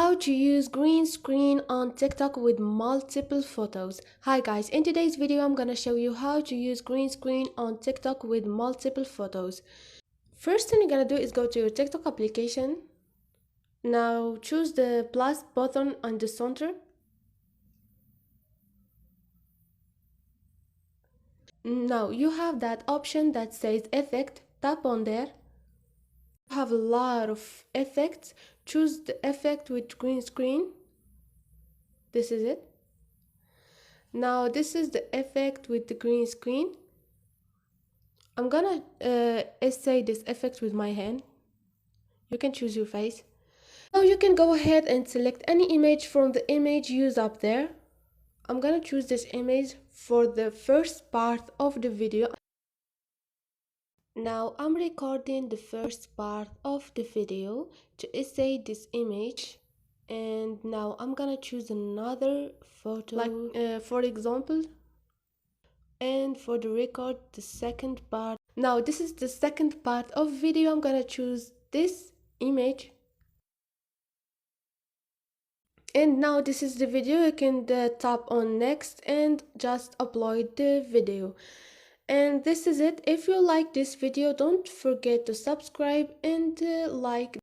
How to use green screen on TikTok with multiple photos. Hi guys, in today's video I'm gonna show you how to use green screen on TikTok with multiple photos. First thing you're gonna do is go to your TikTok application. Now choose the plus button on the center. Now you have that option that says effect. Tap on there. You have a lot of effects. Choose the effect with green screen. This is it. Now this is the effect with the green screen. I'm gonna essay this effect with my hand. You can choose your face. Now you can go ahead and select any image from the image used up there. I'm gonna choose this image for the first part of the video. Now I'm recording the first part of the video to essay this image, and now I'm gonna choose another photo, like for example, and for the record the second part. Now this is the second part of video. I'm gonna choose this image, and now this is the video. You can tap on next and just upload the video. And this is it. If you like this video, don't forget to subscribe and like